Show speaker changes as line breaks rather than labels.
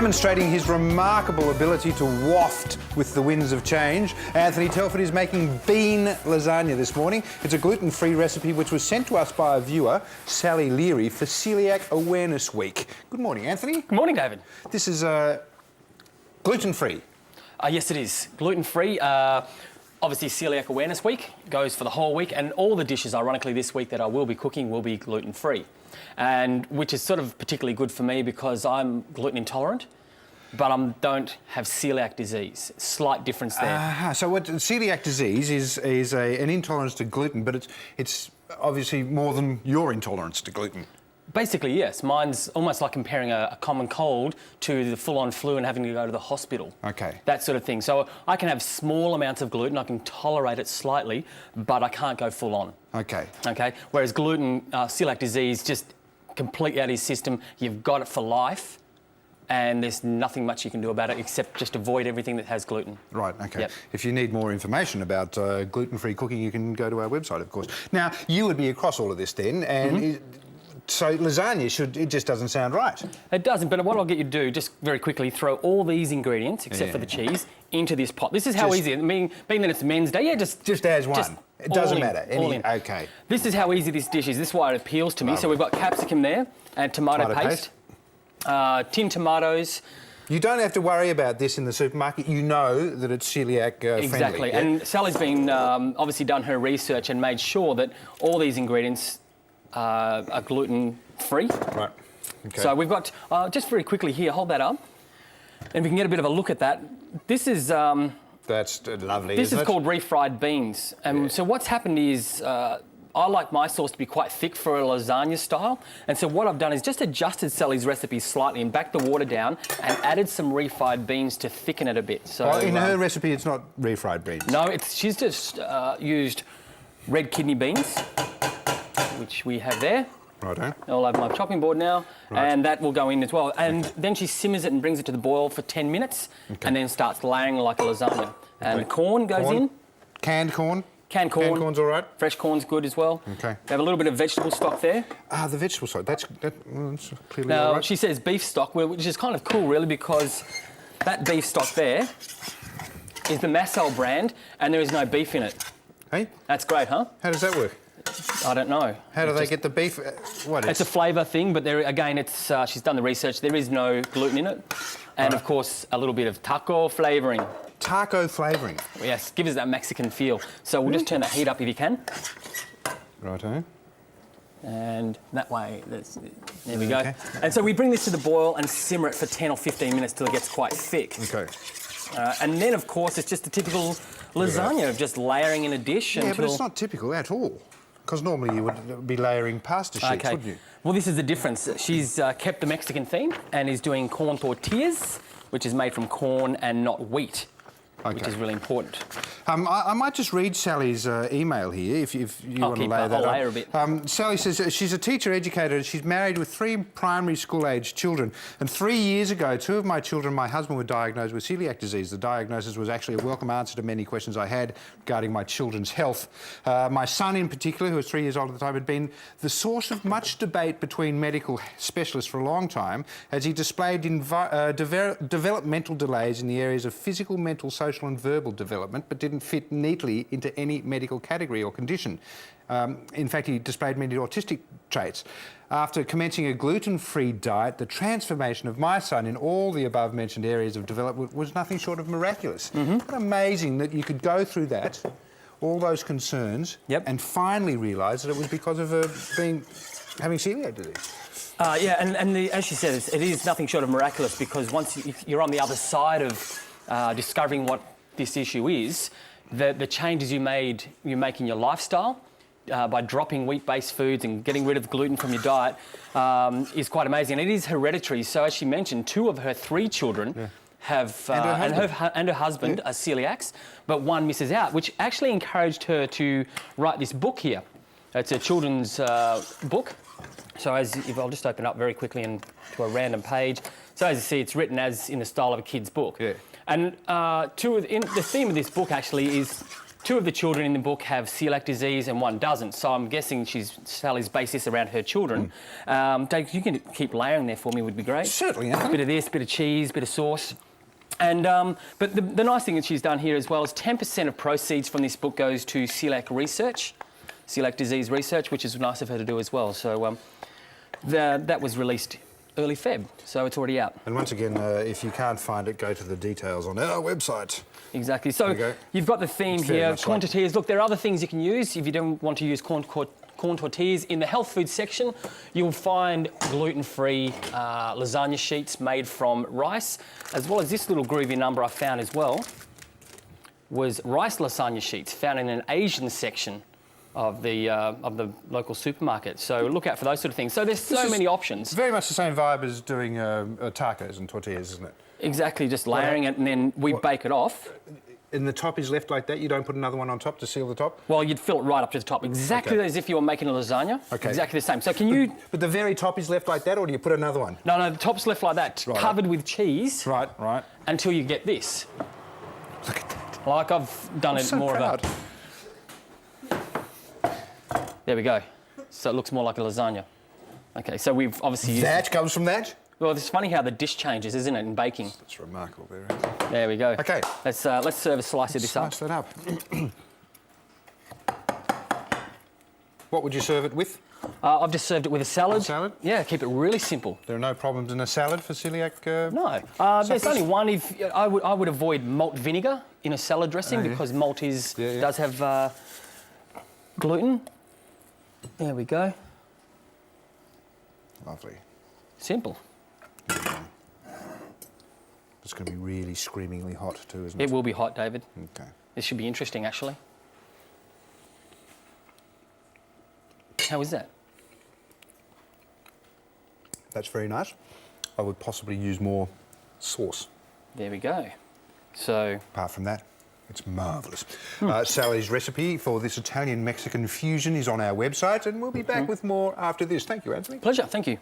Demonstrating his remarkable ability to waft with the winds of change, Anthony Telford is making bean lasagna this morning. It's a gluten-free recipe which was sent to us by a viewer, Sally Learey, for Coeliac Awareness Week. Good morning, Anthony.
Good morning, David.
This is gluten-free.
Yes, it is. Gluten-free. Obviously, Coeliac Awareness Week goes for the whole week, and all the dishes, ironically, this week that I will be cooking will be gluten-free, and which is sort of particularly good for me because I'm gluten intolerant, but I don't have celiac disease. Slight difference there.
So what celiac disease is an intolerance to gluten, but it's obviously more than your intolerance to gluten.
Basically, yes. Mine's almost like comparing a common cold to the full-on flu and having to go to the hospital.
Okay.
That sort of thing. So I can have small amounts of gluten, I can tolerate it slightly, but I can't go full-on.
Okay.
Okay. Whereas gluten, celiac disease, just completely out of your system. You've got it for life, and there's nothing much you can do about it except just avoid everything that has gluten.
Right, okay.
Yep.
If you need more information about gluten-free cooking, you can go to our website, of course. Now, you would be across all of this then, and so lasagna it just doesn't sound right. It
doesn't, but what I'll get you to do, just very quickly, throw all these ingredients, except for the cheese, into this pot. This is how easy, being that it's Men's Day, just
as one. It doesn't matter.
All in.
Okay.
This is how easy this dish is. This is why it appeals to me. So we've got capsicum there, and tomato paste. Tinned tomatoes.
You don't have to worry about this in the supermarket. You know that it's celiac friendly.
Exactly,
yeah?
And Sally's been obviously done her research and made sure that all these ingredients are gluten-free.
Right. Okay.
So we've got, just very quickly here, hold that up, and we can get a bit of a look at that. This is...
That's lovely,
This is
it?
called refried beans. So what's happened is, I like my sauce to be quite thick for a lasagna style, and so what I've done is just adjusted Sally's recipe slightly and backed the water down and added some refried beans to thicken it a bit. So
in her recipe, it's not refried beans.
No, she's just used red kidney beans, which we have there.
Righto.
I'll have my chopping board now, and that will go in as well. And then she simmers it and brings it to the boil for 10 minutes, and then starts layering like a lasagna. And the corn goes in.
Canned corn?
Canned corn.
Canned corn's all right?
Fresh corn's good as well.
Okay.
We have a little bit of vegetable stock there.
The vegetable stock, that's clearly
now,
all right.
she says beef stock, which is kind of cool, really, because that beef stock there is the Massel brand, and there is no beef in it.
Hey?
That's great, huh?
How does that work?
I don't know.
How do they get the beef?
It's a flavour thing, but there again, she's done the research. There is no gluten in it, and of course a little bit of taco flavouring.
Taco flavouring.
Yes, give us that Mexican feel. So we'll just turn that heat up if you can.
Righto.
And that way, there we go. Okay. And so we bring this to the boil and simmer it for 10 or 15 minutes till it gets quite thick.
Okay.
And then, of course, it's just a typical lasagna of just layering in a dish.
Yeah, but it's not typical at all. Because normally you would be layering pasta sheets, wouldn't you?
Well, this is the difference. She's kept the Mexican theme and is doing corn tortillas, which is made from corn and not wheat, which is really important.
I might just read Sally's email here, if you want to lay that
I'll
up.
layer a bit.
Sally says she's a teacher educator. She's married with 3 primary school-aged children. And 3 years ago, 2 of my children and my husband were diagnosed with celiac disease. The diagnosis was actually a welcome answer to many questions I had regarding my children's health. My son, in particular, who was 3 years old at the time, had been the source of much debate between medical specialists for a long time, as he displayed developmental delays in the areas of physical, mental, social and verbal development, but didn't fit neatly into any medical category or condition. In fact, he displayed many autistic traits. After commencing a gluten-free diet, the transformation of my son in all the above-mentioned areas of development was nothing short of miraculous. What amazing that you could go through that, all those concerns, and finally realise that it was because of having celiac disease.
Yeah, and as she said, it is nothing short of miraculous, because once you're on the other side of discovering what this issue is, the changes you make in your lifestyle by dropping wheat-based foods and getting rid of gluten from your diet is quite amazing. And it is hereditary. So as she mentioned, 2 of her 3 children have and her husband are celiacs, but 1 misses out, which actually encouraged her to write this book here. It's a children's book. So if I'll just open up very quickly and to a random page. So as you see, it's written as in the style of a kid's book. Yeah. And the theme of this book actually is 2 of the children in the book have celiac disease and 1 doesn't. So I'm guessing Sally's based this around her children. Dave, you can keep layering there for me, would be great.
Certainly, Anthony.
Bit of this, bit of cheese, bit of sauce. And but the nice thing that she's done here as well is 10% of proceeds from this book goes to celiac research, celiac disease research, which is nice of her to do as well. So that was released early Feb, so it's already out.
And once again, if you can't find it, go to the details on our website.
Exactly. So you've got the theme here, corn tortillas. Look, there are other things you can use if you don't want to use corn tortillas. In the health food section, you'll find gluten-free lasagna sheets made from rice, as well as this little groovy number I found as well was rice lasagna sheets found in an Asian section of the local supermarket. So look out for those sort of things. So there's so many options.
It's very much the same vibe as doing tacos and tortillas, isn't it?
Exactly, just layering it and then we bake it off.
And the top is left like that? You don't put another one on top to seal the top?
Well, you'd fill it right up to the top, exactly as if you were making a lasagna. Okay. Exactly the same. So can you...
But the very top is left like that, or do you put another one?
No, the top's left like that, covered with cheese.
Right.
Until you get this.
Look at that.
Like I've done it more of a... There we go. So it looks more like a lasagna. Okay, so we've obviously used...
That comes from that?
Well, it's funny how the dish changes, isn't it, in baking?
That's remarkable there.
There we go.
Okay.
Let's serve a slice of this up.
Slice that up. What would you serve it with?
I've just served it with a salad.
Salad?
Yeah, keep it really simple.
There are no problems in a salad for celiac?
No. There's only one. If I would avoid malt vinegar in a salad dressing because malt does have gluten. There we go.
Lovely.
Simple.
It's going to be really screamingly hot too, isn't it?
It will be hot, David.
Okay.
This should be interesting, actually. How is that?
That's very nice. I would possibly use more sauce.
There we go. So...
Apart from that, it's marvellous. Sally's recipe for this Italian-Mexican fusion is on our website, and we'll be back with more after this. Thank you, Anthony.
Pleasure. Thank you.